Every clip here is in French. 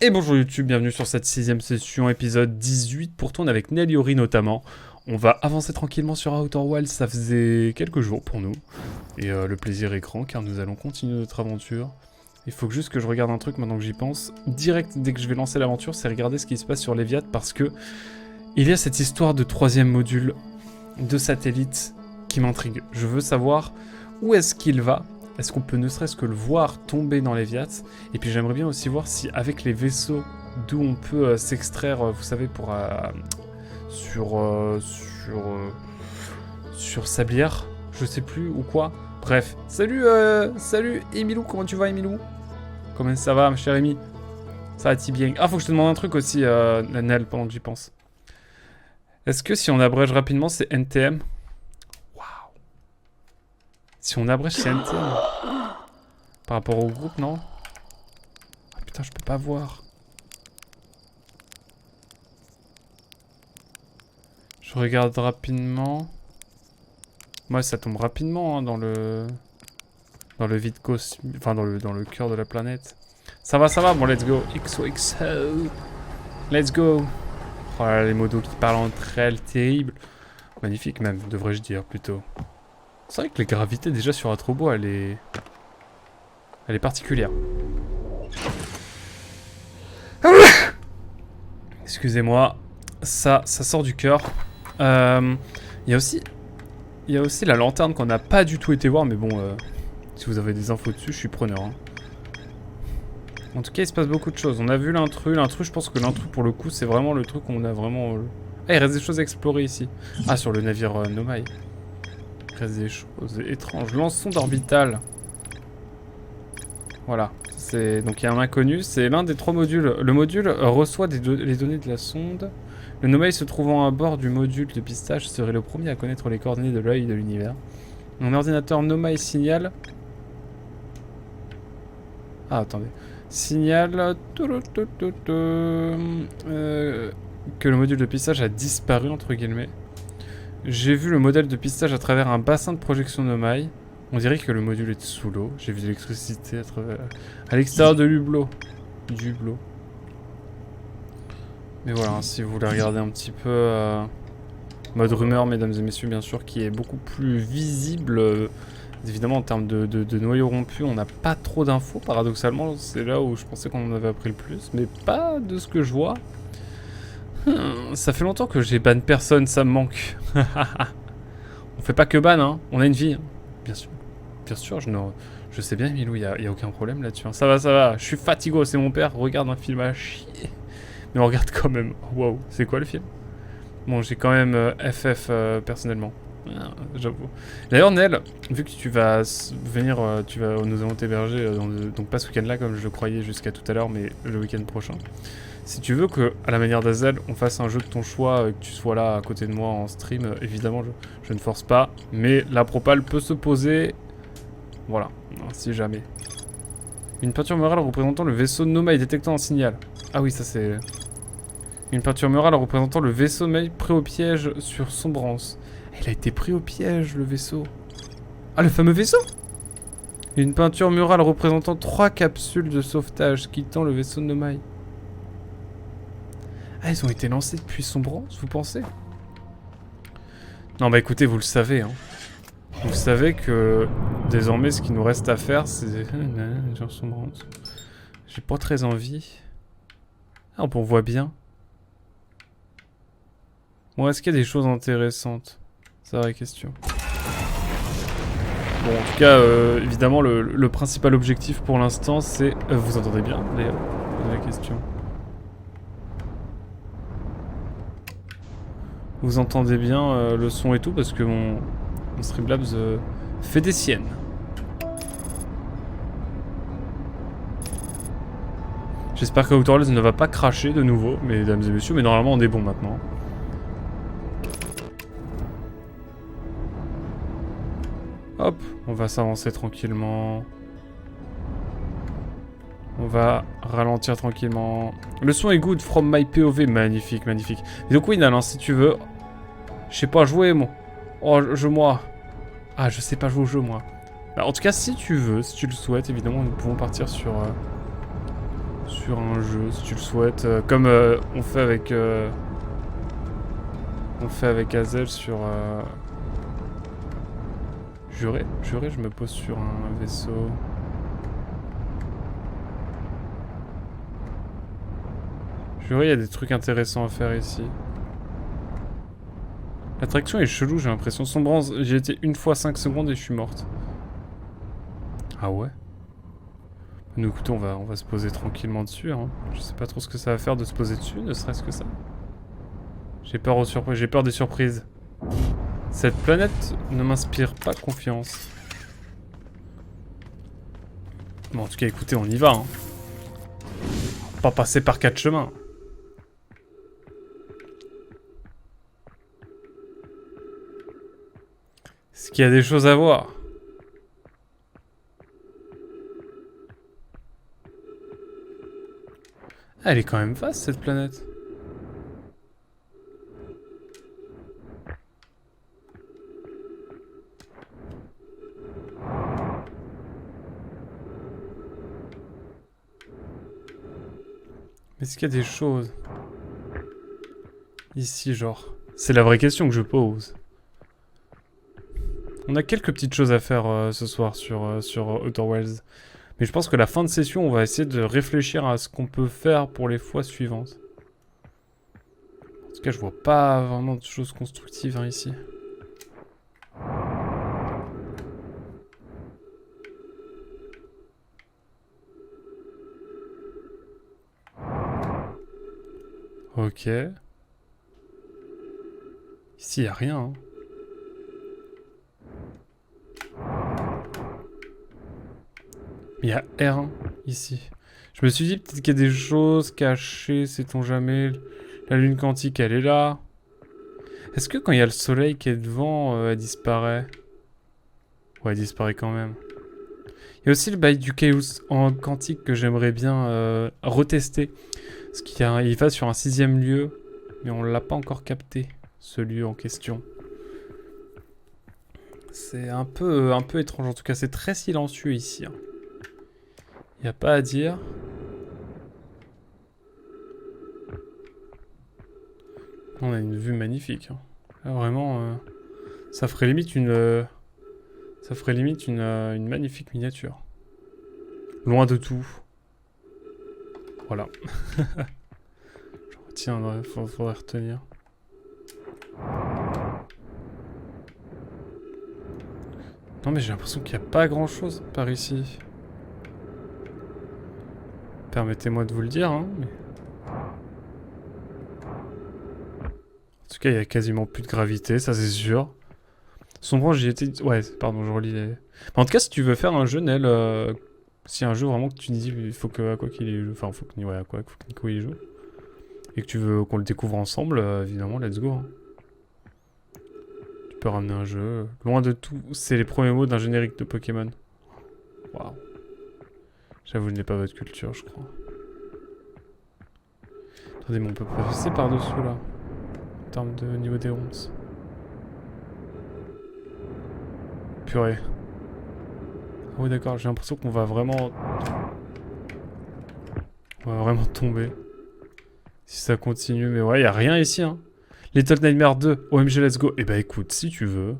Et bonjour YouTube, bienvenue sur cette 6ème session, épisode 18, pour tourner avec Nelliori notamment. On va avancer tranquillement sur Outer Wilds, ça faisait quelques jours pour nous. Et le plaisir est grand car nous allons continuer notre aventure. Il faut juste que je regarde un truc maintenant que j'y pense. Direct, dès que je vais lancer l'aventure, c'est regarder ce qui se passe sur Léviathe parce que il y a cette histoire de 3ème module de satellite qui m'intrigue. Je veux savoir où est-ce qu'il va. Est-ce qu'on peut ne serait-ce que le voir tomber dans Léviathe? Et puis j'aimerais bien aussi voir si avec les vaisseaux d'où on peut s'extraire, vous savez, pour sur Sablière, je sais plus ou quoi. Bref, salut Emilou, comment tu vas Emilou? Comment ça va, ma chère Amy? Ça va-t-il bien? Ah, faut que je te demande un truc aussi, Nel, pendant que j'y pense. Est-ce que si on abrège rapidement, c'est NTM? Si on abrège, c'est NTM. Par rapport au groupe, non? Ah putain, je peux pas voir. Je regarde rapidement. Moi, ça tombe rapidement hein, dans le vide cosmique. Enfin, dans le cœur de la planète. Ça va. Bon, let's go. XOXO. Let's go. Oh là là, les modos qui parlent entre elles, terrible. Magnifique même, devrais-je dire plutôt. C'est vrai que la gravité déjà sur Atrobo, elle est particulière. Excusez-moi, ça sort du cœur. Il y a aussi la lanterne qu'on n'a pas du tout été voir, mais bon, si vous avez des infos dessus, je suis preneur. Hein. En tout cas, il se passe beaucoup de choses. On a vu l'intrus. L'intrus, je pense que l'intrus, pour le coup, c'est vraiment le truc où on a vraiment... Ah, il reste des choses à explorer ici. Ah, sur le navire Nomai. Il reste des choses étranges. Lance-sonde orbitale. Voilà. Donc il y a un inconnu. C'est l'un des 3 modules. Le module reçoit les données de la sonde. Le Nomai se trouvant à bord du module de pistage serait le premier à connaître les coordonnées de l'œil de l'univers. Un ordinateur Nomai signale... Ah, attendez. Signale... que le module de pistage a disparu, entre guillemets. J'ai vu le modèle de pistage à travers un bassin de projection Nomai. On dirait que le module est sous l'eau. J'ai vu de l'électricité à l'extérieur de l'hublot. Du hublot. Mais voilà, hein, si vous voulez regarder un petit peu... mode rumeur, mesdames et messieurs, bien sûr, qui est beaucoup plus visible. Évidemment, en termes de noyau rompu, on n'a pas trop d'infos. Paradoxalement, c'est là où je pensais qu'on en avait appris le plus. Mais pas de ce que je vois. Ça fait longtemps que j'ai ban personne, ça me manque. On fait pas que ban, hein. On a une vie. Hein. Bien sûr, je sais bien, Milou, y a aucun problème là-dessus. Hein. Ça va. Je suis fatigué, c'est mon père. Regarde un film à chier. Mais on regarde quand même. Wow, c'est quoi le film? Bon, j'ai quand même FF personnellement. Ah, j'avoue. D'ailleurs, Nel, vu que tu vas venir, nous allons t'héberger, donc pas ce week-end-là comme je le croyais jusqu'à tout à l'heure, mais le week-end prochain. Si tu veux que, à la manière d'Azel, on fasse un jeu de ton choix, que tu sois là à côté de moi en stream, évidemment, je ne force pas, mais la propale peut se poser. Voilà, si jamais. Une peinture murale représentant le vaisseau Nomai détectant un signal. Ah oui, ça c'est... Une peinture murale représentant le vaisseau Nomai pris au piège sur Sombrance. Il a été pris au piège, le vaisseau. Ah, le fameux vaisseau! Une peinture murale représentant 3 capsules de sauvetage quittant le vaisseau Nomai. Ah, ils ont été lancés depuis Sombrance, vous pensez? Non, bah écoutez, vous le savez, hein. Vous savez que désormais, ce qu'il nous reste à faire, c'est... Genre Sombrance. J'ai pas très envie. Ah, on voit bien. Bon, est-ce qu'il y a des choses intéressantes? C'est la vraie question. Bon, en tout cas, évidemment, le principal objectif pour l'instant, c'est... vous entendez bien, d'ailleurs? C'est la question. Vous entendez bien le son et tout, parce que mon Streamlabs fait des siennes. J'espère que Outer Wilds ne va pas cracher de nouveau, mesdames et messieurs, mais normalement on est bon maintenant. Hop, on va s'avancer tranquillement. On va ralentir tranquillement. Le son est good from my POV. Magnifique. Et donc oui, Nal, si tu veux... Je sais pas jouer, moi. Oh, moi. Ah, je sais pas jouer au jeu, moi. Bah, en tout cas, si tu veux, si tu le souhaites, évidemment, nous pouvons partir sur sur un jeu, si tu le souhaites. Comme on fait avec... Hazel sur... Juré, je me pose sur un vaisseau. Juré, il y a des trucs intéressants à faire ici. L'attraction est chelou, j'ai l'impression. Sombrance, j'ai été une fois 5 secondes et je suis morte. Ah ouais? Nous, écoutez, on va se poser tranquillement dessus. Hein. Je sais pas trop ce que ça va faire de se poser dessus, ne serait-ce que ça. J'ai peur des surprises. Cette planète ne m'inspire pas confiance. Bon, en tout cas, écoutez, on y va. Hein. On va pas passer par 4 chemins. Est-ce qu'il y a des choses à voir? Ah, elle est quand même vaste, cette planète. Est-ce qu'il y a des choses ici, genre? C'est la vraie question que je pose. On a quelques petites choses à faire ce soir sur Outer Worlds. Mais je pense que la fin de session, on va essayer de réfléchir à ce qu'on peut faire pour les fois suivantes. En tout cas, je vois pas vraiment de choses constructives hein, ici. Ok. Ici, il n'y a rien. Hein. Il y a R1 ici. Je me suis dit peut-être qu'il y a des choses cachées, sait-on jamais. La lune quantique, elle est là. Est-ce que quand il y a le soleil qui est devant, elle disparaît? Ouais, elle disparaît quand même. Il y a aussi le bail du chaos en quantique que j'aimerais bien retester. Parce qu'il va sur un 6e lieu, mais on l'a pas encore capté, ce lieu en question. C'est un peu étrange, en tout cas c'est très silencieux ici. Hein. Y a pas à dire. On a une vue magnifique. Hein. Là, vraiment, ça ferait limite une magnifique miniature. Loin de tout. Voilà. Je retiendrai, faudrait retenir. Non mais j'ai l'impression qu'il n'y a pas grand chose par ici. Permettez-moi de vous le dire, hein, mais... En tout cas, il y a quasiment plus de gravité, ça c'est sûr. Sombrance, j'y étais... Ouais, pardon, je relis les... En tout cas, si tu veux faire un jeu, Nel... Si un jeu vraiment que tu dis, il faut que Aqua qu'il y joue... Enfin, faut que Nico y joue. Et que tu veux qu'on le découvre ensemble, évidemment, let's go. Hein. Tu peux ramener un jeu. Loin de tout, c'est les premiers mots d'un générique de Pokémon. Waouh. J'avoue, je n'ai pas votre culture, je crois. Attendez, mais on peut passer par-dessous, là. En termes de niveau des ronces. Purée. Ah oui, d'accord, j'ai l'impression qu'on va vraiment... On va vraiment tomber. Si ça continue, mais ouais, y a rien ici, hein. Little Nightmare 2, OMG, let's go. Eh bah écoute, si tu veux...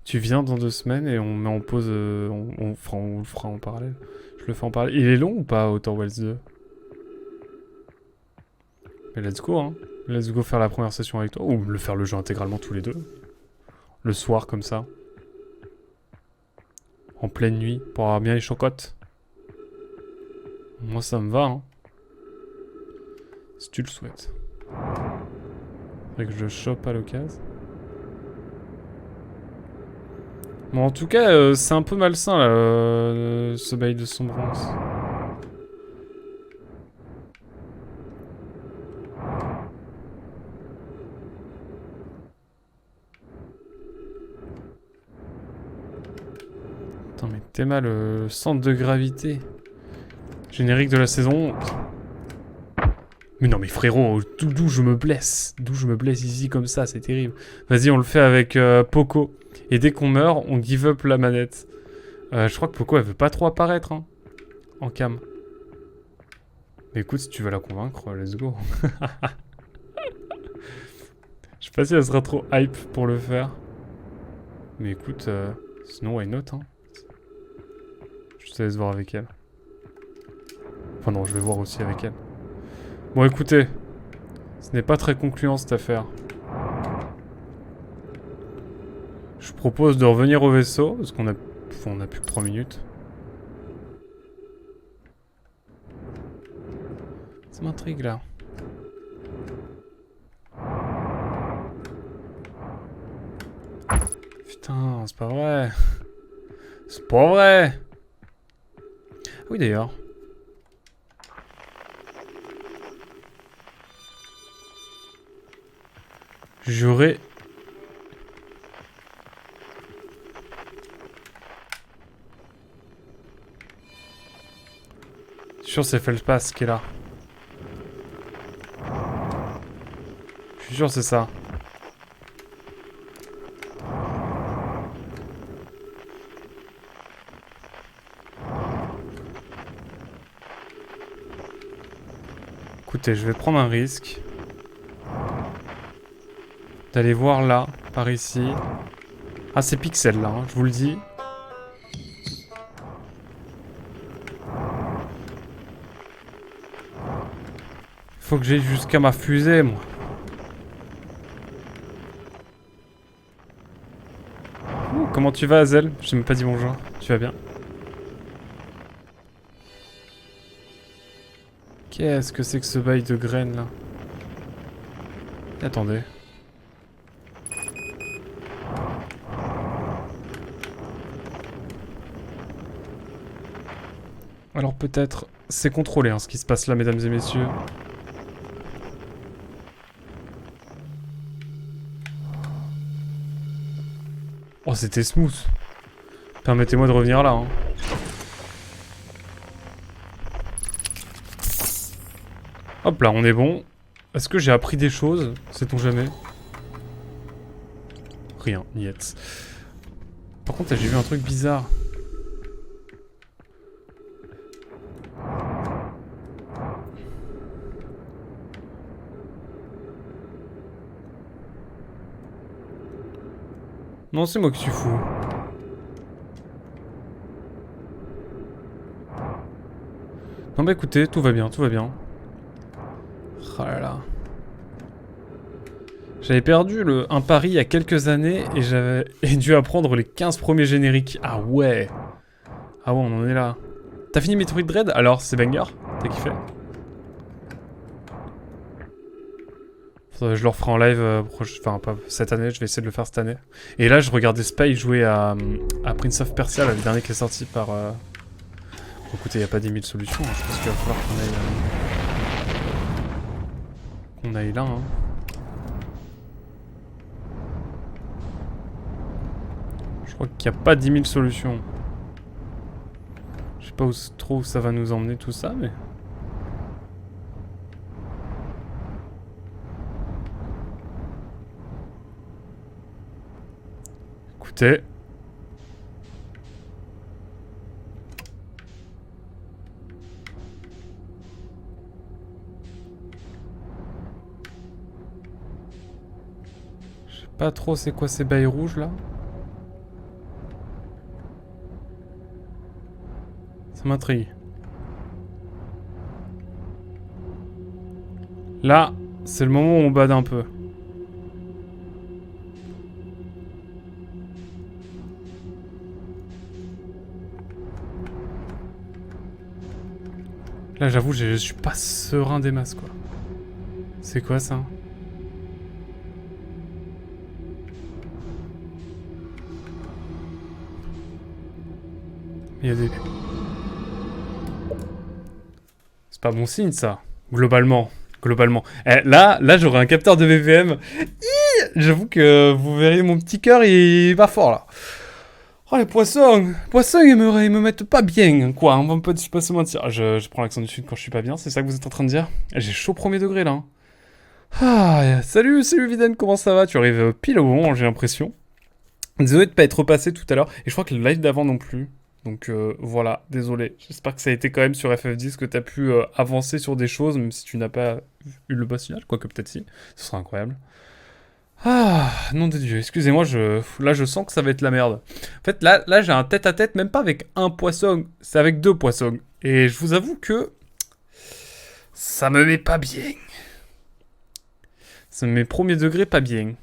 Tu viens dans 2 semaines et on met en pause... on le fera en parallèle. Je le fais en parallèle. Il est long ou pas, Outer Worlds 2? Mais let's go, hein. Let's go faire la première session avec toi. Ou le faire le jeu intégralement tous les deux. Le soir, comme ça. En pleine nuit, pour avoir bien les chocottes. Moi, ça me va, hein. Si tu le souhaites. Faudrait que je chope à l'occasion. Bon, en tout cas, c'est un peu malsain, là, ce bail de sombrance. Attends, mais t'es mal, centre de gravité. Générique de la saison. Mais non, mais frérot, d'où je me blesse? D'où je me blesse ici comme ça, c'est terrible. Vas-y, on le fait avec Poco. Et dès qu'on meurt, on give up la manette. Je crois que Poco, elle veut pas trop apparaître, hein. En cam. Mais écoute, si tu veux la convaincre, let's go. Je sais pas si elle sera trop hype pour le faire. Mais écoute, sinon why not, hein. Je te laisse voir avec elle. Enfin non, je vais voir aussi avec elle. Bon écoutez, ce n'est pas très concluant cette affaire. Je propose de revenir au vaisseau, parce qu'on a... Enfin, on a plus que 3 minutes. Ça m'intrigue là. Putain, c'est pas vrai. C'est pas vrai. Oui d'ailleurs. J'aurais... Je suis sûr c'est Feldspath qui est là. Je suis sûr c'est ça. Écoutez, je vais prendre un risque. D'aller voir là, par ici. Ah, c'est Pixel là, hein, je vous le dis. Faut que j'aille jusqu'à ma fusée, moi. Ouh, comment tu vas, Azel? Je t'ai même pas dit bonjour. Tu vas bien? Qu'est-ce que c'est que ce bail de graines là? Attendez. Alors peut-être... C'est contrôlé hein, ce qui se passe là, mesdames et messieurs. Oh, c'était smooth. Permettez-moi de revenir là. Hein. Hop là, on est bon. Est-ce que j'ai appris des choses? Sait-on jamais? Rien, niet. Par contre, j'ai vu un truc bizarre. Non, c'est moi qui suis fou. Non bah écoutez, tout va bien, tout va bien. Oh là là. J'avais perdu un pari il y a quelques années et j'avais dû apprendre les 15 premiers génériques. Ah ouais. Ah ouais, on en est là. T'as fini Metroid Dread? Alors, c'est banger? T'as kiffé? Je le referai en live, enfin pas cette année, je vais essayer de le faire cette année. Et là, je regardais Spy jouer à Prince of Persia, là, le dernier qui est sorti par... Écoutez, il n'y a pas 10 000 solutions, hein. Je pense qu'il va falloir qu'on aille là. Hein. Je crois qu'il n'y a pas 10 000 solutions. Je sais pas trop où ça va nous emmener tout ça, mais... Écoutez... Je sais pas trop c'est quoi ces bails rouges là. Ça m'intrigue. Là, c'est le moment où on bade un peu. Là, j'avoue, je suis pas serein des masses, quoi. C'est quoi, ça? Il y a des... C'est pas bon signe, ça. Globalement. Eh, là j'aurais un capteur de VPM. J'avoue que vous verrez mon petit cœur, il va fort, là. Oh, les poissons, ils me mettent pas bien, quoi. On va pas se mentir. Je prends l'accent du sud quand je suis pas bien, c'est ça que vous êtes en train de dire? J'ai chaud premier degré, là. Hein. Ah, salut Viden, comment ça va? Tu arrives pile au moment, j'ai l'impression. Désolé de pas être repassé tout à l'heure. Et je crois que le live d'avant non plus. Donc voilà, désolé. J'espère que ça a été quand même sur FF10 que tu as pu avancer sur des choses, même si tu n'as pas eu le boss final, quoique peut-être si. Ce serait incroyable. Ah, nom de Dieu, excusez-moi, là je sens que ça va être la merde. En fait, là j'ai un tête-à-tête, même pas avec un poisson, c'est avec 2 poissons. Et je vous avoue que ça me met pas bien. Ça me met premier degré pas bien.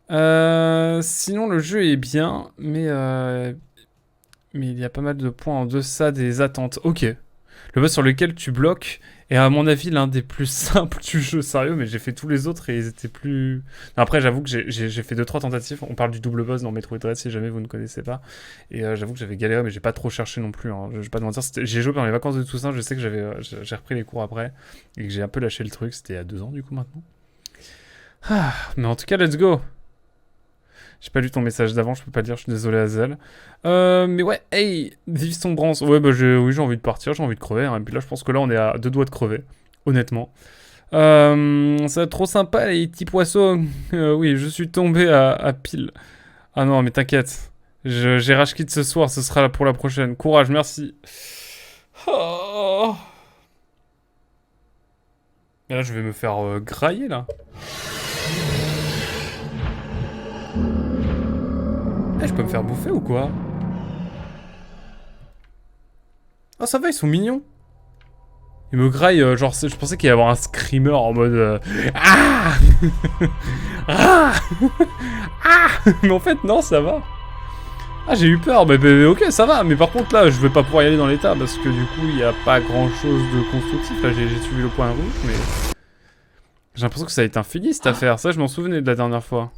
Sinon, le jeu est bien, mais il y a pas mal de points en deçà des attentes. Ok. Le boss sur lequel tu bloques est à mon avis l'un des plus simples du jeu, sérieux, mais j'ai fait tous les autres et ils étaient plus... Non, après, j'avoue que j'ai fait 2-3 tentatives. On parle du double boss dans Metroid Dread si jamais vous ne connaissez pas. Et j'avoue que j'avais galéré, mais j'ai pas trop cherché non plus. Hein. Je vais pas te mentir, j'ai joué pendant les vacances de Toussaint, je sais que j'ai repris les cours après et que j'ai un peu lâché le truc. C'était il y a 2 ans du coup maintenant. Ah, mais en tout cas, let's go. J'ai pas lu ton message d'avant, je peux pas le dire, je suis désolé Azel. Mais ouais, hey, vive Sombrance. Ouais, bah oui, j'ai envie de partir, j'ai envie de crever. Hein. Et puis là, je pense que là, on est à 2 doigts de crever, honnêtement. Ça va être trop sympa, les petits poissons. Oui, je suis tombé à pile. Ah non, mais t'inquiète. J'ai rage quitte ce soir, ce sera là pour la prochaine. Courage, merci. Oh. Et là, je vais me faire grailler, là. Je peux me faire bouffer ou quoi? Ah ça va, ils sont mignons. Ils me graillent, genre je pensais qu'il y allait y avoir un screamer en mode ah ah ah. Mais en fait non, ça va. Ah j'ai eu peur, mais ok ça va. Mais par contre là je vais pas pouvoir y aller dans l'état parce que du coup il n'y a pas grand chose de constructif. Là j'ai suivi le point rouge mais... J'ai l'impression que ça a été infini cette affaire. Ça je m'en souvenais de la dernière fois.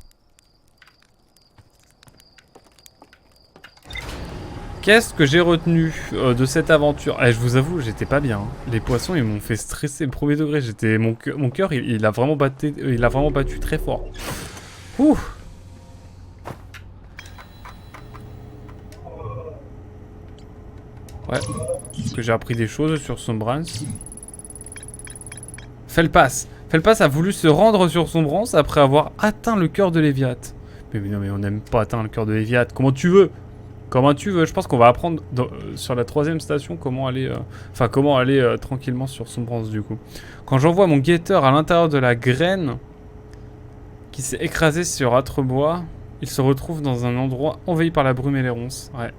Qu'est-ce que j'ai retenu de cette aventure? Je vous avoue, j'étais pas bien. Hein. Les poissons, ils m'ont fait stresser premier degré. Mon cœur, il a vraiment battu très fort. Ouh. Ouais. Est-ce que j'ai appris des choses sur Sombrance? Felpas. Felpas a voulu se rendre sur Sombrance après avoir atteint le cœur de Léviat. Mais non, mais on n'aime pas atteindre le cœur de Léviat. Comment tu veux? Comment tu veux? Je pense qu'on va apprendre sur la 3ème station comment aller, tranquillement sur Sombrance du coup. Quand j'envoie mon guetteur à l'intérieur de la graine qui s'est écrasée sur Atrebois, il se retrouve dans un endroit envahi par la brume et les ronces. Ouais.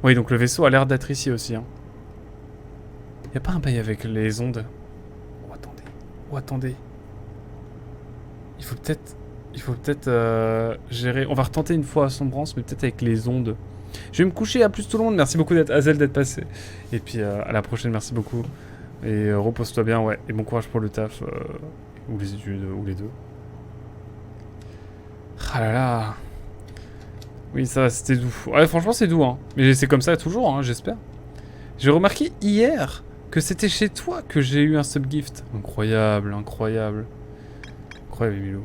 Oui, donc le vaisseau a l'air d'être ici aussi. Hein. Y a pas un bail avec les ondes? Oh attendez. Oh attendez. Il faut peut-être gérer... On va retenter une fois à Sombrance, mais peut-être avec les ondes. Je vais me coucher, à plus tout le monde. Merci beaucoup Azel d'être passé. Et puis à la prochaine, merci beaucoup. Et repose-toi bien, ouais. Et bon courage pour le taf. Ou les études, ou les deux. Ah là là. Oui, ça c'était doux. Ouais, franchement c'est doux, hein. Mais c'est comme ça toujours, hein, j'espère. J'ai remarqué hier que c'était chez toi que j'ai eu un subgift. Incroyable, incroyable. Incroyable, Emilio.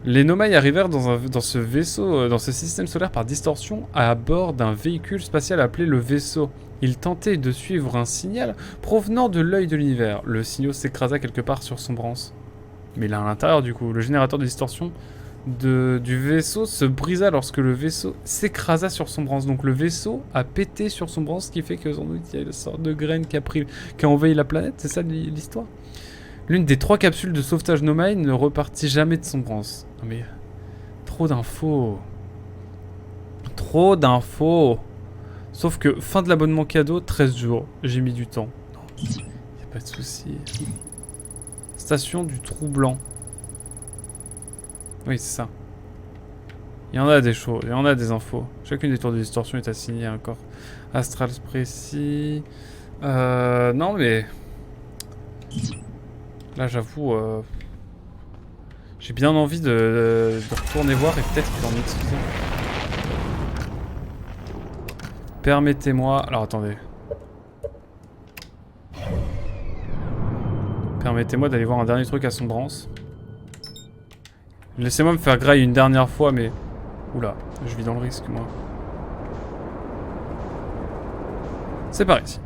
Les Nomai arrivèrent dans ce vaisseau, dans ce système solaire par distorsion, à bord d'un véhicule spatial appelé le vaisseau. Ils tentaient de suivre un signal provenant de l'œil de l'univers. Le signal s'écrasa quelque part sur Sombrance. Mais là, à l'intérieur, du coup, le générateur de distorsion du vaisseau se brisa lorsque le vaisseau s'écrasa sur Sombrance. Donc le vaisseau a pété sur Sombrance, ce qui fait que sans doute il y a une sorte de graine qui a envahi la planète. C'est ça l'histoire? L'une des 3 capsules de sauvetage Nomai ne repartit jamais de Sombrance. Non mais... Trop d'infos. Trop d'infos. Sauf que fin de l'abonnement cadeau, 13 jours. J'ai mis du temps. Non, y a pas de souci. Station du trou blanc. Oui, c'est ça. Il y en a des choses, il y en a des infos. Chacune des tours de distorsion est assignée à un corps astral précis. Non mais... Là, j'avoue, j'ai bien envie de retourner voir et peut-être d'en m'excuser. Permettez-moi... Alors, attendez. Permettez-moi d'aller voir un dernier truc à Sombrance. Laissez-moi me faire graille une dernière fois, mais... Oula, je vis dans le risque, moi. C'est par ici.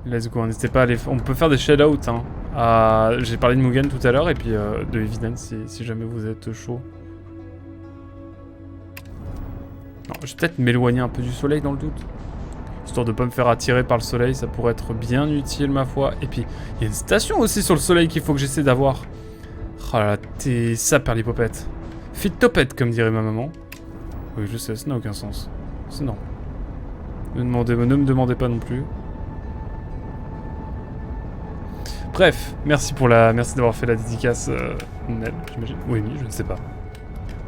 Let's go, n'hésitez pas à aller... On peut faire des shout-outs, hein. J'ai parlé de Mugen tout à l'heure, et puis de Evidence si jamais vous êtes chaud. je vais peut-être m'éloigner un peu du soleil dans le doute. Histoire de pas me faire attirer par le soleil, ça pourrait être bien utile ma foi. Et puis, il y a une station aussi sur le soleil qu'il faut que j'essaie d'avoir. Oh là là, t'es ça, perlipopette. Fit topette, comme dirait ma maman. Oui, je sais, ça n'a aucun sens. C'est non. Ne me demandez pas non plus. Bref, merci d'avoir fait la dédicace, Ned, j'imagine. Oui, je ne sais pas.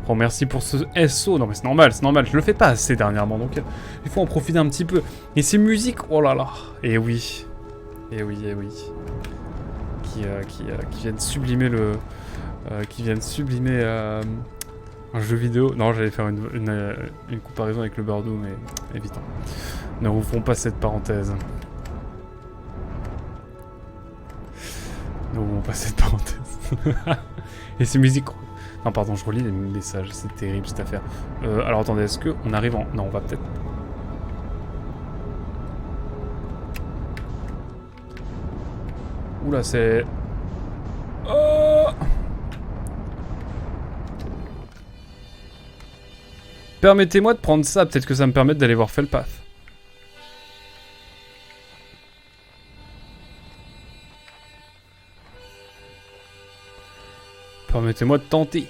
Oh, merci pour ce SO. Non, mais c'est normal, je le fais pas assez dernièrement, donc il faut en profiter un petit peu. Et ces musiques, oh là là. Et oui. Qui viennent sublimer le... un jeu vidéo. Non, j'allais faire une comparaison avec le Bordeaux, mais évitons. Ne rouvrons pas cette parenthèse. Et ces musiques... Non, pardon, je relis les messages, c'est terrible cette affaire. Alors attendez, est-ce qu'on arrive en... Non, on va peut-être... Oula, c'est... Oh, permettez-moi de prendre ça, peut-être que ça me permet d'aller voir Felpath. Permettez-moi de tenter.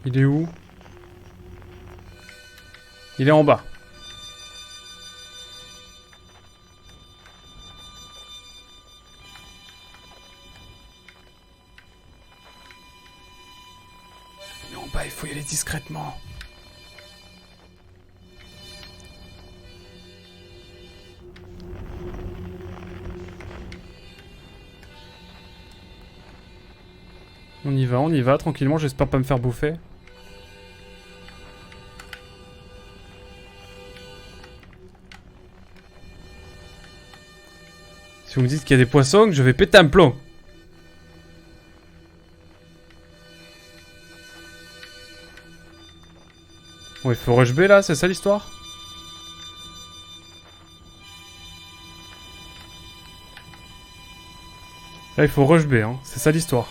Il est où? Il est en bas. Il est en bas, il faut y aller discrètement. On y va, tranquillement, j'espère pas me faire bouffer. Si vous me dites qu'il y a des poissons, je vais péter un plomb. Bon, il faut rush B là, c'est ça l'histoire? Là, il faut rush B, hein, c'est ça l'histoire.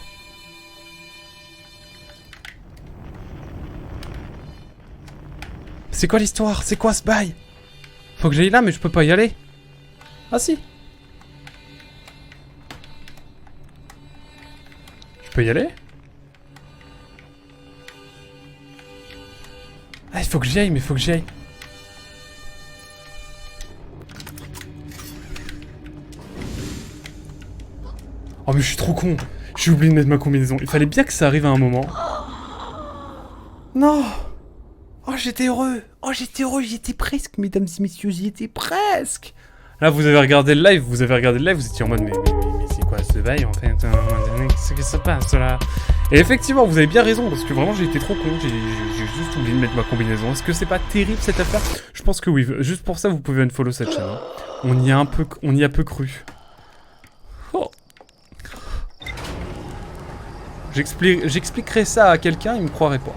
C'est quoi l'histoire? C'est quoi ce bail? Faut que j'aille là, mais je peux pas y aller. Ah si. Je peux y aller? Ah, il faut que j'y aille, mais il faut que j'y aille. Oh, mais je suis trop con. J'ai oublié de mettre ma combinaison. Il fallait bien que ça arrive à un moment. Non. Oh, j'étais heureux. Oh, j'étais heureux. J'y étais presque, mesdames et messieurs. J'y étais presque. Là, vous avez regardé le live. Vous étiez en mode, mais c'est quoi ce bail en fait? Qu'est-ce que ça passe là? Et effectivement, vous avez bien raison, parce que vraiment, j'ai été trop con. J'ai juste oublié de mettre ma combinaison. Est-ce que c'est pas terrible cette affaire? Je pense que oui. Juste pour ça, vous pouvez unfollow cette chaîne. Hein. On y a peu cru. Oh. J'expliquerai ça à quelqu'un, il me croirait pas.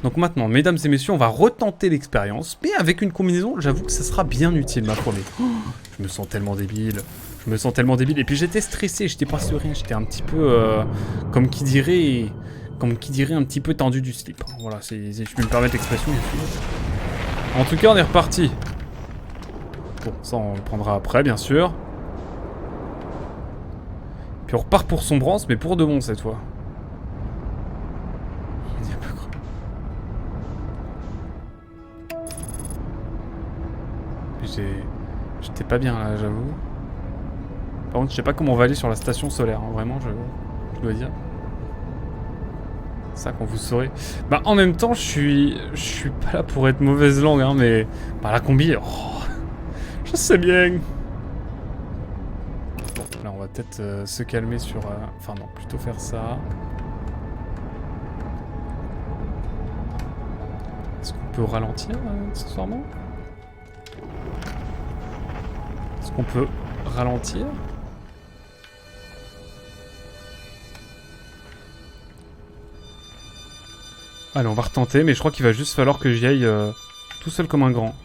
Donc maintenant, mesdames et messieurs, on va retenter l'expérience, mais avec une combinaison, j'avoue que ça sera bien utile, ma promesse. Oh, je me sens tellement débile. Et puis j'étais stressé, j'étais pas serein, j'étais un petit peu, comme qui dirait un petit peu tendu du slip. Voilà, si je peux me permettre l'expression. En tout cas, on est reparti. Bon, ça on le prendra après, bien sûr. Puis on repart pour Sombrance, mais pour de bon cette fois. J'étais pas bien là, j'avoue. Par contre, je sais pas comment on va aller sur la station solaire, hein, vraiment, je dois dire. Ça qu'on vous saurez. Bah en même temps, je suis pas là pour être mauvaise langue, hein, mais bah la combi, oh, je sais bien. Bon, là on va peut-être se calmer sur, enfin non, plutôt faire ça. Est-ce qu'on peut ralentir accessoirement? Est-ce qu'on peut ralentir? Allez, on va retenter, mais je crois qu'il va juste falloir que j'y aille tout seul comme un grand.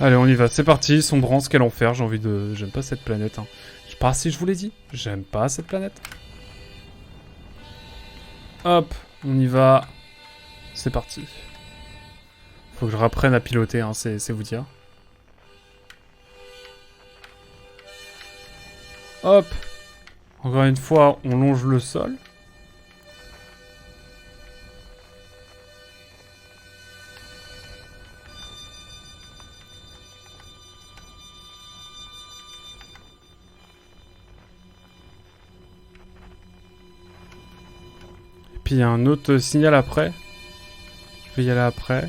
Allez, on y va, c'est parti. Sombrance, quel enfer, j'ai envie de... J'aime pas cette planète, hein. Je sais pas si je vous l'ai dit. J'aime pas cette planète. Hop, on y va. C'est parti. Faut que je reprenne à piloter, hein, c'est vous dire. Hop. Encore une fois, on longe le sol. Et puis il y a un autre signal après. Je vais y aller après.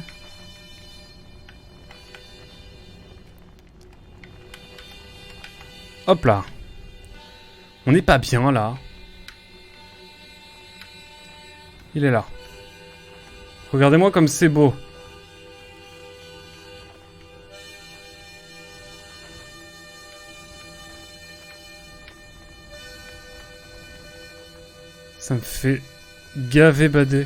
Hop là. On n'est pas bien là. Il est là. Regardez-moi comme c'est beau. Ça me fait gaver bader.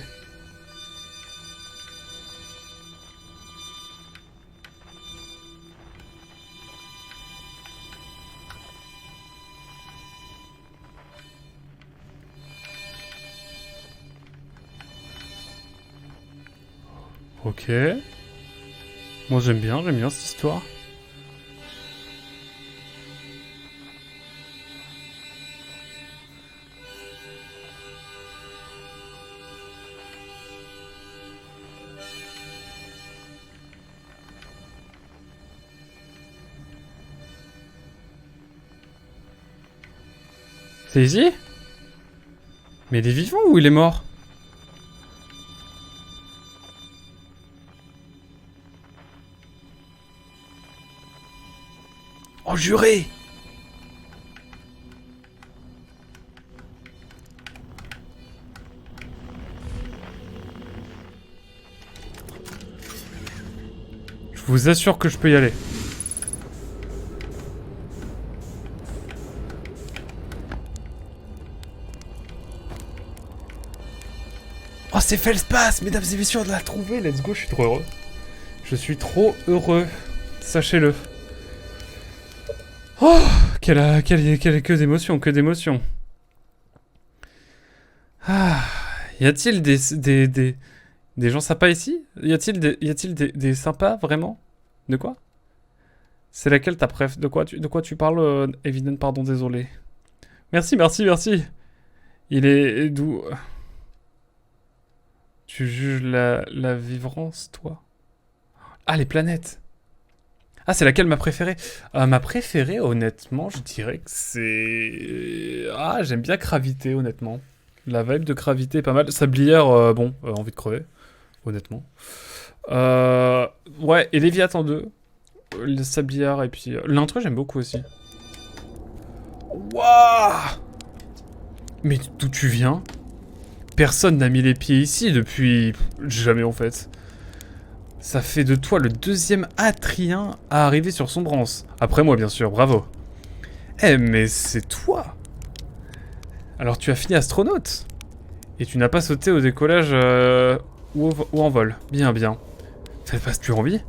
Ok. Moi j'aime bien cette histoire. C'est ici? Mais il est vivant ou il est mort? Oh, juré! Je vous assure que je peux y aller. Oh, c'est Feldspath, mesdames et messieurs, on l'a trouvé, let's go, je suis trop heureux. Je suis trop heureux, sachez-le. Oh, que d'émotions, que d'émotions. Ah, y a-t-il des gens sympas ici? Y a-t-il des sympas, vraiment? De quoi? C'est laquelle ta préf? De quoi tu parles, Evident, pardon, désolé. Merci, merci, merci. Il est d'où? Tu juges la vivance, toi? Ah, les planètes. Ah, c'est laquelle ma préférée? Ma préférée, honnêtement, je dirais que c'est... Ah, j'aime bien Gravité, honnêtement. La vibe de Gravité est pas mal. Sablière, bon, envie de crever, honnêtement. Ouais, et Léviathan 2. Le Sablière, et puis... L'intro, j'aime beaucoup aussi. Waouh! Mais d'où tu viens? Personne n'a mis les pieds ici depuis... Jamais, en fait. Ça fait de toi le deuxième Atrien à arriver sur Sombrance. Après moi, bien sûr, bravo. Eh, mais c'est toi! Alors tu as fini astronaute? Et tu n'as pas sauté au décollage ou en vol. Bien, bien. Ça te passe-tu en vie?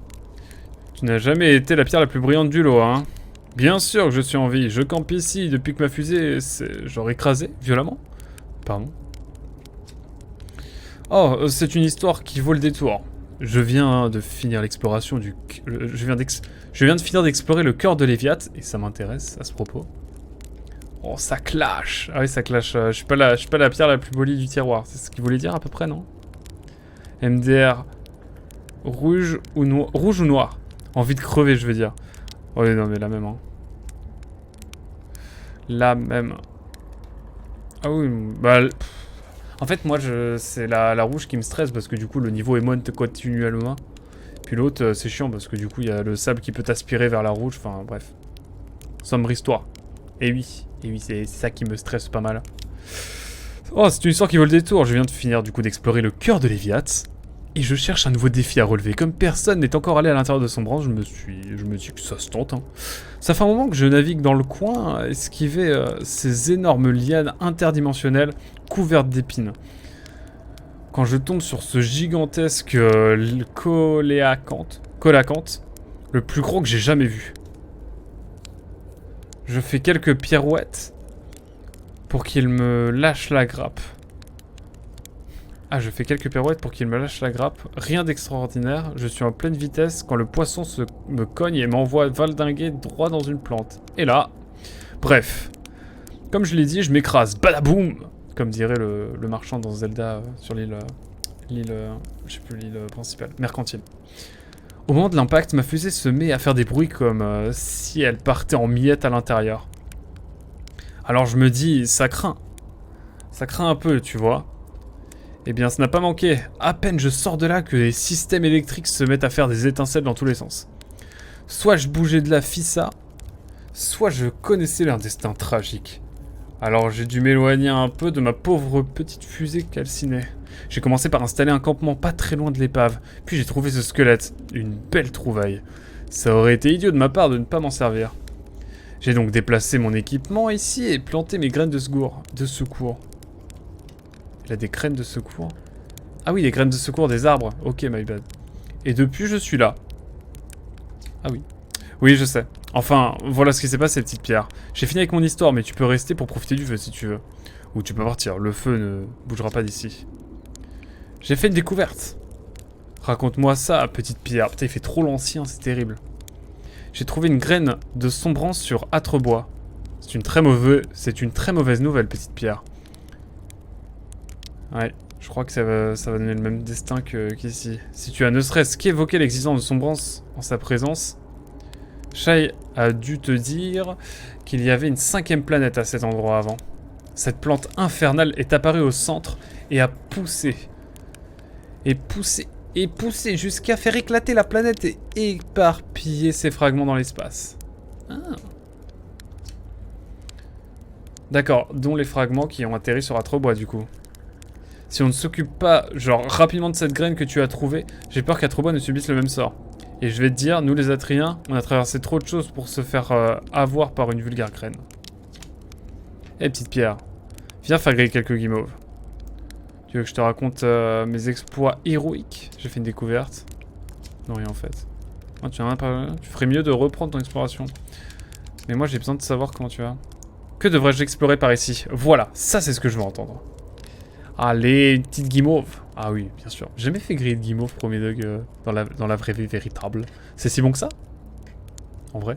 Tu n'as jamais été la pierre la plus brillante du lot, hein? Bien sûr que je suis en vie. Je campe ici depuis que ma fusée s'est genre écrasée violemment. Pardon. Oh, c'est une histoire qui vaut le détour. Je viens de finir l'exploration du... Je viens de finir d'explorer le cœur de Léviat, et ça m'intéresse à ce propos. Oh, ça clash! Ah oui, ça clash. Je suis pas la pierre la plus polie du tiroir. C'est ce qu'il voulait dire à peu près, non? MDR. Rouge ou noir? Envie de crever, je veux dire. Oh non, mais la même, hein. La même. Ah oui, bah... En fait, moi, c'est la rouge qui me stresse parce que du coup, le niveau monte continuellement. Puis l'autre, c'est chiant parce que du coup, il y a le sable qui peut t'aspirer vers la rouge. Enfin, bref. Sombre histoire. Et oui, c'est ça qui me stresse pas mal. Oh, c'est une histoire qui vaut le détour. Je viens de finir du coup d'explorer le cœur de Léviat. Et je cherche un nouveau défi à relever. Comme personne n'est encore allé à l'intérieur de Sombrance, je me dis que ça se tente, hein. Ça fait un moment que je navigue dans le coin, à esquiver ces énormes lianes interdimensionnelles couvertes d'épines. Quand je tombe sur ce gigantesque colacanthe, Le plus gros que j'ai jamais vu. Je fais quelques pirouettes pour qu'il me lâche la grappe. Ah, je fais quelques pirouettes pour qu'il me lâche la grappe. Rien d'extraordinaire. Je suis en pleine vitesse quand le poisson me cogne et m'envoie valdinguer droit dans une plante. Et là... Bref. Comme je l'ai dit, je m'écrase. Badaboum! Comme dirait le marchand dans Zelda sur l'île... je sais plus, l'île principale. Mercantile. Au moment de l'impact, ma fusée se met à faire des bruits comme si elle partait en miettes à l'intérieur. Alors je me dis, ça craint. Ça craint un peu, tu vois. Eh bien, ça n'a pas manqué. À peine je sors de là que les systèmes électriques se mettent à faire des étincelles dans tous les sens. Soit je bougeais de la fissa, soit je connaissais leur destin tragique. Alors j'ai dû m'éloigner un peu de ma pauvre petite fusée calcinée. J'ai commencé par installer un campement pas très loin de l'épave, puis j'ai trouvé ce squelette. Une belle trouvaille. Ça aurait été idiot de ma part de ne pas m'en servir. J'ai donc déplacé mon équipement ici et planté mes graines de secours. Il a des graines de secours? Ah oui, des graines de secours des arbres. Ok, my bad. Et depuis, je suis là. Ah oui. Oui, je sais. Enfin, voilà ce qui s'est passé, petite pierre. J'ai fini avec mon histoire, mais tu peux rester pour profiter du feu si tu veux. Ou tu peux partir, le feu ne bougera pas d'ici. J'ai fait une découverte. Raconte-moi ça, petite pierre. Putain, il fait trop l'ancien, c'est terrible. J'ai trouvé une graine de sombrance sur Âtrebois. C'est une très mauvaise nouvelle, petite pierre. Ouais, je crois que ça va donner le même destin qu'ici. Si tu as ne serait-ce qu'évoqué l'existence de sombrance en sa présence, Shai a dû te dire qu'il y avait une 5e planète à cet endroit avant. Cette plante infernale est apparue au centre et a poussé. Et poussé jusqu'à faire éclater la planète et éparpiller ses fragments dans l'espace. Ah. D'accord, dont les fragments qui ont atterri sur Âtrebois du coup. Si on ne s'occupe pas, genre, rapidement de cette graine que tu as trouvée, j'ai peur qu'Âtrebois ne subisse le même sort. Et je vais te dire, nous les Atriens, on a traversé trop de choses pour se faire avoir par une vulgaire graine. Eh petite pierre, viens faire griller quelques guimauves. Tu veux que je te raconte mes exploits héroïques? J'ai fait une découverte. Non, rien en fait. Oh, tu ferais mieux de reprendre ton exploration. Mais moi j'ai besoin de savoir comment tu vas. Que devrais-je explorer par ici? Voilà, ça c'est ce que je veux entendre. Allez, une petite guimauve. Ah oui, bien sûr. J'ai jamais fait griller de guimauve, premier dog, dans la vraie vie véritable. C'est si bon que ça? En vrai.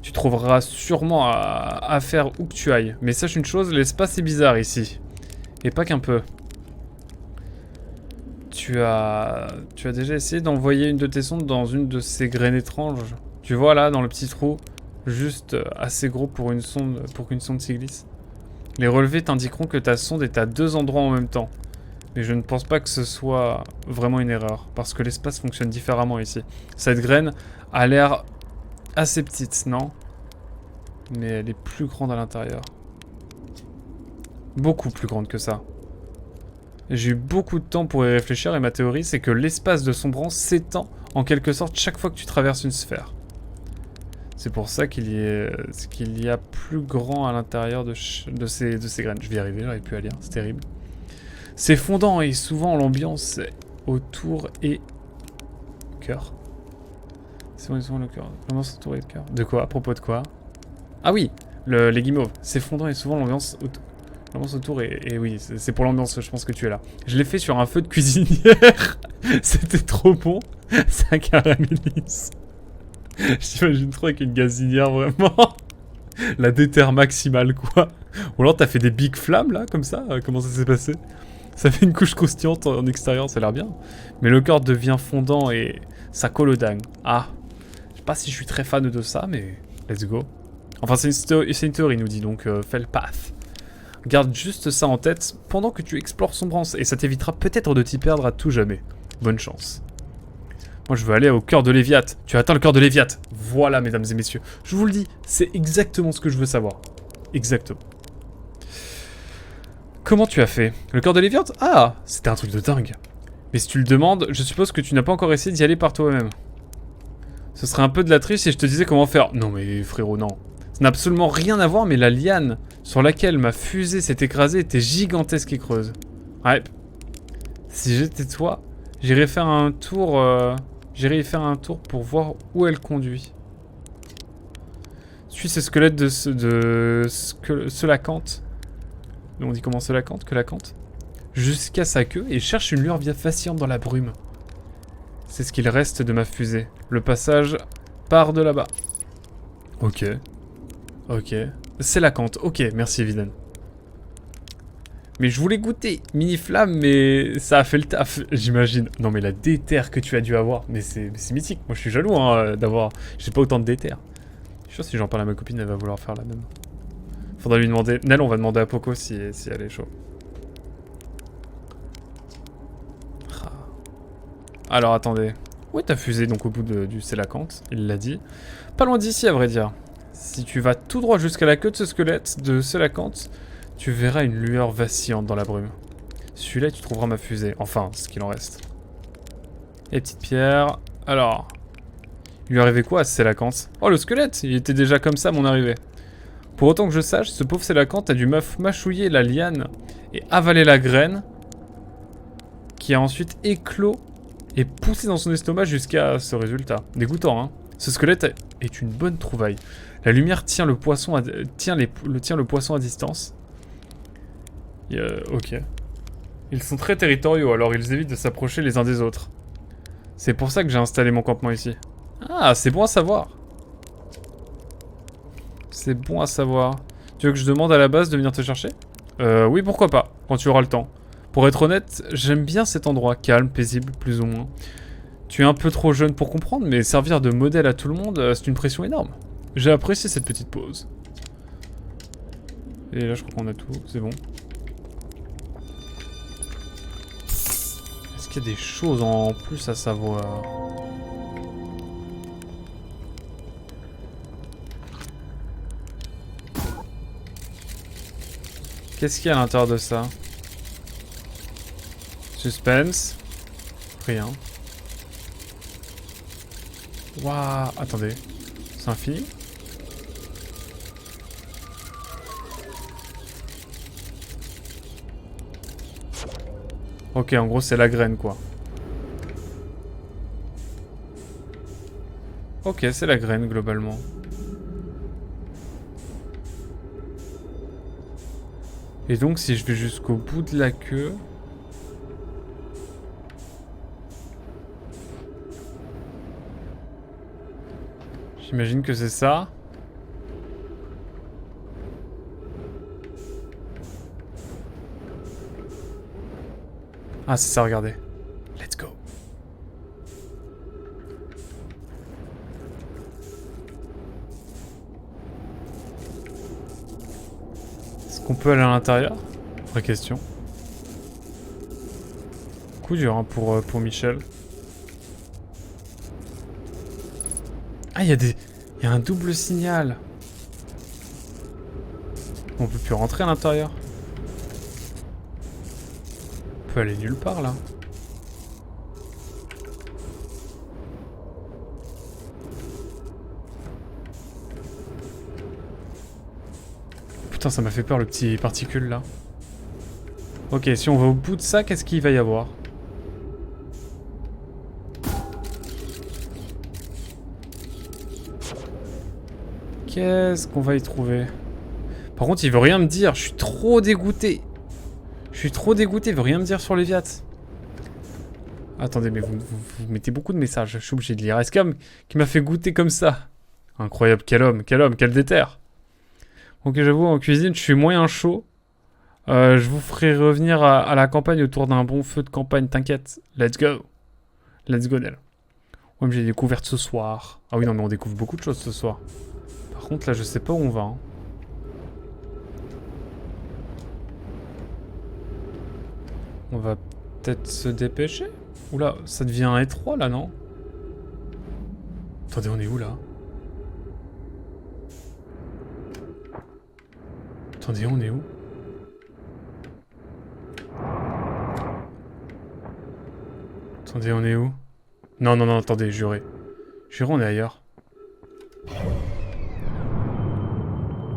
Tu trouveras sûrement à faire où que tu ailles. Mais sache une chose, l'espace est bizarre ici. Et pas qu'un peu. Tu as déjà essayé d'envoyer une de tes sondes dans une de ces graines étranges? Tu vois là, dans le petit trou, juste assez gros pour qu'une sonde s'y glisse. Les relevés t'indiqueront que ta sonde est à 2 endroits en même temps. Mais je ne pense pas que ce soit vraiment une erreur, parce que l'espace fonctionne différemment ici. Cette graine a l'air assez petite, non? Mais elle est plus grande à l'intérieur. Beaucoup plus grande que ça. J'ai eu beaucoup de temps pour y réfléchir et ma théorie c'est que l'espace de sombrance s'étend en quelque sorte chaque fois que tu traverses une sphère. C'est pour ça qu'il y a plus grand à l'intérieur de ces graines. Je vais y arriver, j'arrive plus à lire, c'est terrible. C'est fondant et souvent l'ambiance autour est... Cœur. C'est souvent le cœur. L'ambiance autour est de cœur. De quoi? À propos de quoi? Ah oui, les guimauves. C'est fondant et souvent l'ambiance autour et oui, c'est pour l'ambiance, je pense que tu es là. Je l'ai fait sur un feu de cuisinière. C'était trop bon. Ça caramélise. Je t'imagine trop avec une gazinière, vraiment. La déterre maximale, quoi. Ou alors t'as fait des big flammes, là, comme ça? Comment ça s'est passé? Ça fait une couche croustillante en extérieur, ça a l'air bien. Mais le corps devient fondant et ça colle aux dingue. Ah. Je sais pas si je suis très fan de ça, mais let's go. Enfin, c'est une théorie, nous dit, donc fais le path. Garde juste ça en tête pendant que tu explores Sombrance, et ça t'évitera peut-être de t'y perdre à tout jamais. Bonne chance. Moi, je veux aller au cœur de Léviat. Tu as atteint le cœur de Léviat. Voilà, mesdames et messieurs. Je vous le dis, c'est exactement ce que je veux savoir. Exactement. Comment tu as fait? Le cœur de Léviat? Ah, c'était un truc de dingue. Mais si tu le demandes, je suppose que tu n'as pas encore essayé d'y aller par toi-même. Ce serait un peu de la triche si je te disais comment faire. Non mais frérot, non. Ça n'a absolument rien à voir, mais la liane sur laquelle ma fusée s'est écrasée était gigantesque et creuse. Ouais. Si j'étais toi, j'irais faire un tour J'irai y faire un tour pour voir où elle conduit. Suis ce squelette de Selacanthe. On dit comment Selacanthe? Que la cante? Jusqu'à sa queue et cherche une lueur bien vacillante dans la brume. C'est ce qu'il reste de ma fusée. Le passage part de là-bas. Ok. Ok. Selacanthe. Ok, merci Eviden. Mais je voulais goûter Mini-Flamme, mais ça a fait le taf, j'imagine. Non mais la déterre que tu as dû avoir, mais c'est mythique. Moi je suis jaloux hein, d'avoir... J'ai pas autant de déterre. Je suis sûr que si j'en parle à ma copine, elle va vouloir faire la même. Faudra lui demander... Nel, on va demander à Poco si elle est chaud. Alors attendez. Où est ta fusée donc au bout du Selacanthe? Il l'a dit. Pas loin d'ici à vrai dire. Si tu vas tout droit jusqu'à la queue de ce squelette de Selacanthe, tu verras une lueur vacillante dans la brume. Celui-là, tu trouveras ma fusée. Enfin, ce qu'il en reste. Et petite pierre. Alors. Il lui arrivait quoi à ce Selacanthe? Oh, le squelette! Il était déjà comme ça à mon arrivée. Pour autant que je sache, ce pauvre Selacanthe a dû mâchouiller la liane et avaler la graine qui a ensuite éclos et poussé dans son estomac jusqu'à ce résultat. Dégoûtant, hein? Ce squelette est une bonne trouvaille. La lumière tient le poisson tient le poisson à distance. Ok. Ils sont très territoriaux, alors ils évitent de s'approcher les uns des autres. C'est pour ça que j'ai installé mon campement ici. Ah, c'est bon à savoir. C'est bon à savoir. Tu veux que je demande à la base de venir te chercher? Oui, pourquoi pas, quand tu auras le temps. Pour être honnête, j'aime bien cet endroit, calme, paisible, plus ou moins. Tu es un peu trop jeune pour comprendre, mais servir de modèle à tout le monde, c'est une pression énorme. J'ai apprécié cette petite pause. Et là, je crois qu'on a tout, c'est bon. Est-ce qu'il y a des choses en plus à savoir? Qu'est-ce qu'il y a à l'intérieur de ça? Suspense. Rien. Waouh, attendez. C'est infini? Ok, en gros, c'est la graine, quoi. Ok, c'est la graine, globalement. Et donc, si je vais jusqu'au bout de la queue... J'imagine que c'est ça. Ah, c'est ça, regardez. Let's go. Est-ce qu'on peut aller à l'intérieur? Vraie question. Coup dur hein, pour Michel. Ah, il y a un double signal. On peut plus rentrer à l'intérieur. On peut aller nulle part là. Putain, ça m'a fait peur le petit particule là. Ok, si on va au bout de ça, qu'est-ce qu'il va y avoir? Qu'est-ce qu'on va y trouver? Par contre, il veut rien me dire. Je suis trop dégoûté. Je suis trop dégoûté. Il veut rien me dire sur les Viats. Attendez, mais vous mettez beaucoup de messages. Je suis obligé de lire. Escam qui m'a fait goûter comme ça. Incroyable. Quel homme, quel déter. Ok, j'avoue, en cuisine, je suis moyen chaud. Je vous ferai revenir à la campagne autour d'un bon feu de campagne. T'inquiète. Let's go. Let's go, Nel. Ouais, mais j'ai découvert ce soir. Ah oui, non, mais on découvre beaucoup de choses ce soir. Par contre, là, je sais pas où on va. Hein. On va peut-être se dépêcher? Oula, ça devient étroit, là, non? Attendez, on est où, là? Attendez, on est où? Attendez, on est où? Non, non, non, attendez, juré. Juré, on est ailleurs.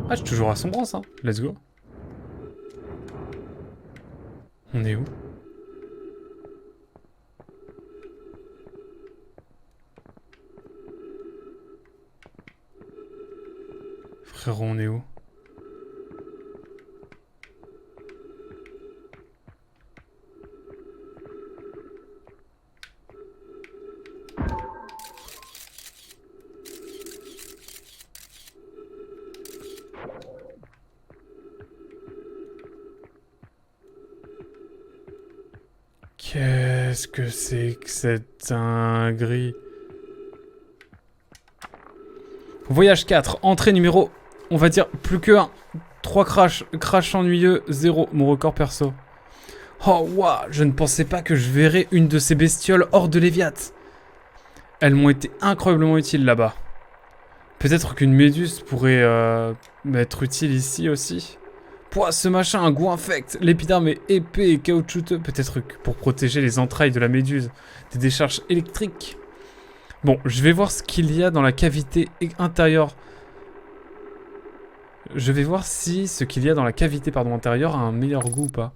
Ah, je suis toujours à Sombrance, hein. Let's go. On est où? Frérot, on est où? Qu'est-ce que c'est que cette dinguerie? Voyage 4, entrée numéro, on va dire plus que 1. 3 crash ennuyeux, 0, mon record perso. Oh waouh, je ne pensais pas que je verrais une de ces bestioles hors de Léviat. Elles m'ont été incroyablement utiles là-bas. Peut-être qu'une méduse pourrait m'être utile ici aussi. Pouah, ce machin a un goût infect. L'épiderme est épais et caoutchouteux. Peut-être que pour protéger les entrailles de la méduse des décharges électriques. Bon, je vais voir ce qu'il y a dans la cavité intérieure. Je vais voir si ce qu'il y a dans la cavité intérieure a un meilleur goût ou pas.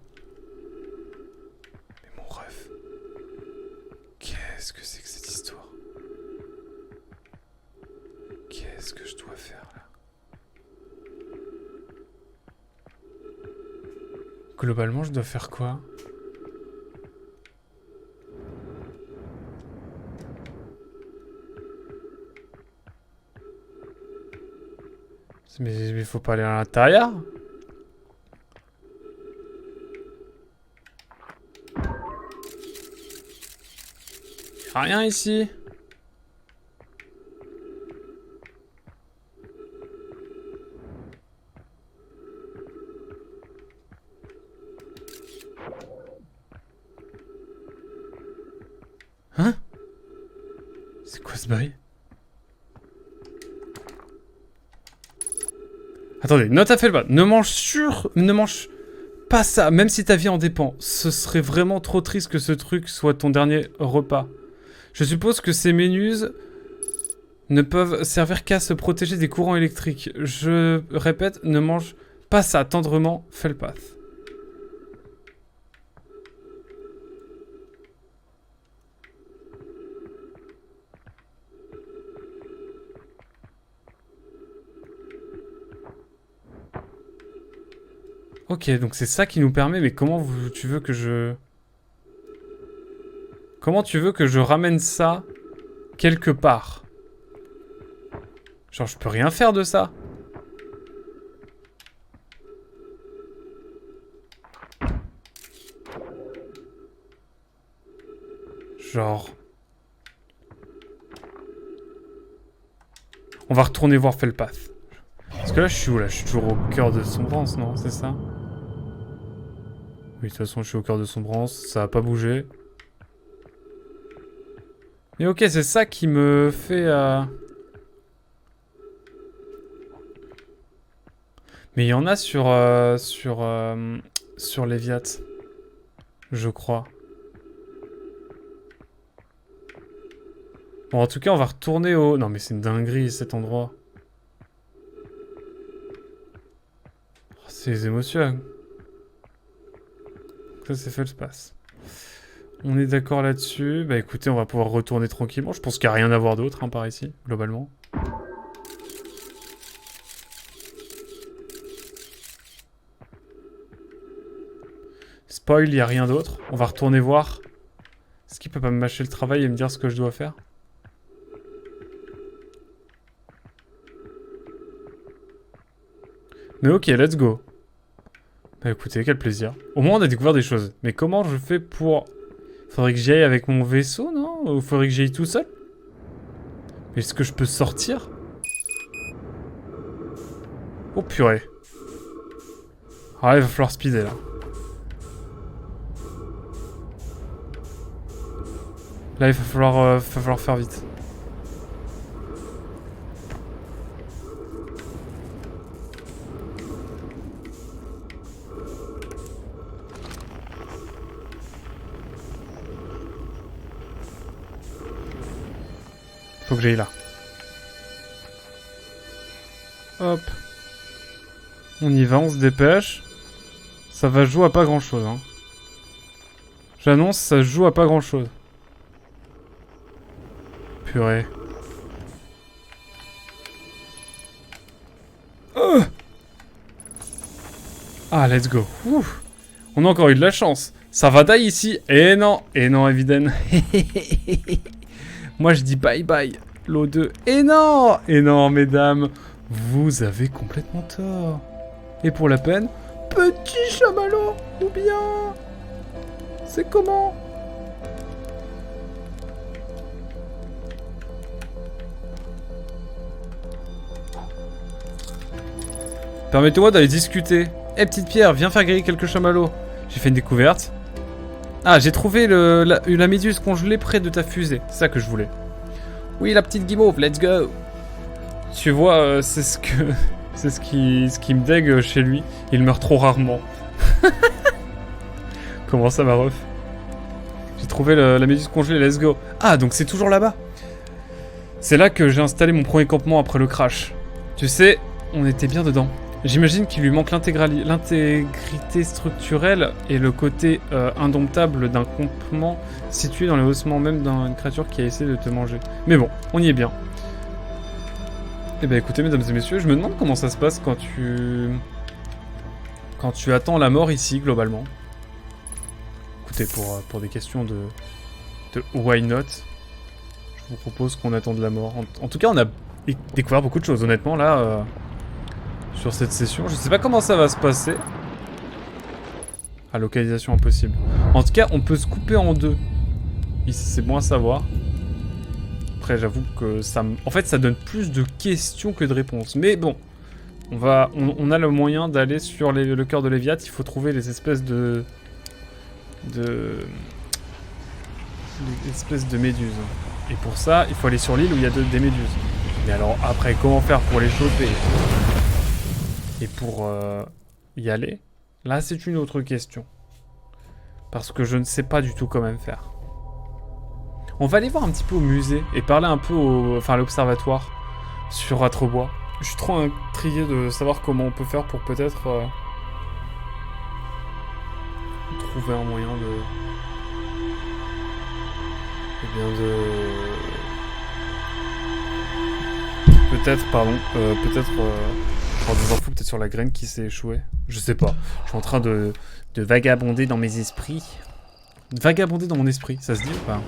Mais mon ref. Qu'est-ce que c'est que cette histoire? Qu'est-ce que je dois faire là? Globalement, je dois faire quoi? Mais il faut pas aller à l'intérieur? Y'a rien ici. Hein? C'est quoi ce bail? Attendez, note à Felba, ne mange pas ça, même si ta vie en dépend. Ce serait vraiment trop triste que ce truc soit ton dernier repas. Je suppose que ces ménuses ne peuvent servir qu'à se protéger des courants électriques. Je répète, ne mange pas ça tendrement, Felpath. Ok, donc c'est ça qui nous permet, mais comment tu veux que je... Comment tu veux que je ramène ça quelque part? Genre, je peux rien faire de ça? Genre... On va retourner voir Felpath. Parce que là, je suis où là? Je suis toujours au cœur de Sombrance, non? C'est ça? Oui, de toute façon, je suis au cœur de Sombrance. Ça a pas bougé. Mais ok, c'est ça qui me fait... Mais il y en a sur Léviat. Je crois. Bon, en tout cas, on va retourner au... Non, mais c'est une dinguerie, cet endroit. Oh, c'est les émotions. Ça, c'est fait le space. On est d'accord là-dessus. Bah écoutez, on va pouvoir retourner tranquillement. Je pense qu'il n'y a rien à voir d'autre, hein, par ici, globalement. Spoil, il n'y a rien d'autre. On va retourner voir. Est-ce qu'il peut pas me mâcher le travail et me dire ce que je dois faire? Mais ok, let's go. Bah écoutez, quel plaisir. Au moins on a découvert des choses. Mais comment je fais pour... Faudrait que j'y aille avec mon vaisseau, non? Ou faudrait que j'y aille tout seul? Mais est-ce que je peux sortir? Oh purée. Ah, il va falloir speeder là. Là, il va falloir faire vite. Faut que j'aille là. Hop. On y va, on se dépêche. Ça va jouer à pas grand chose, hein. J'annonce, ça joue à pas grand chose. Purée. Ah, let's go. Ouf. On a encore eu de la chance. Ça va die ici. Et non, Eviden. Moi, je dis bye bye. L'eau 2. Et non, mesdames. Vous avez complètement tort. Et pour la peine, petit chamallow, ou bien... C'est comment? Permettez-moi d'aller discuter. Eh, petite pierre, viens faire griller quelques chamallows. J'ai fait une découverte. Ah, j'ai trouvé la méduse congelée près de ta fusée. C'est ça que je voulais. Oui, la petite guimauve, let's go. Tu vois, c'est ce qui me dégue chez lui. Il meurt trop rarement. Comment ça, ma ref? J'ai trouvé la méduse congelée, let's go. Ah, donc c'est toujours là-bas. C'est là que j'ai installé mon premier campement après le crash. Tu sais, on était bien dedans. J'imagine qu'il lui manque l'intégrité structurelle et le côté indomptable d'un campement situé dans les ossements même d'une créature qui a essayé de te manger. Mais bon, on y est bien. Eh ben écoutez, mesdames et messieurs, je me demande comment ça se passe quand tu attends la mort ici, globalement. Écoutez, pour des questions de why not, je vous propose qu'on attende la mort. En tout cas, on a découvert beaucoup de choses, honnêtement, là... sur cette session. Je sais pas comment ça va se passer. À localisation impossible. En tout cas, on peut se couper en deux. Ici, c'est bon à savoir. Après, j'avoue que ça... En fait, ça donne plus de questions que de réponses. Mais bon, on a le moyen d'aller sur le cœur de Léviat. Il faut trouver les espèces de méduses. Et pour ça, il faut aller sur l'île où il y a des méduses. Mais alors, après, comment faire pour les choper ? Et pour y aller, là c'est une autre question. Parce que je ne sais pas du tout comment faire. On va aller voir un petit peu au musée et parler un peu à l'observatoire sur Atrebois. Je suis trop intrigué de savoir comment on peut faire pour peut-être trouver un moyen de... Peut-être avoir des infos peut-être sur la graine qui s'est échouée. Je sais pas. Je suis en train de vagabonder dans mes esprits. Vagabonder dans mon esprit, ça se dit ou pas?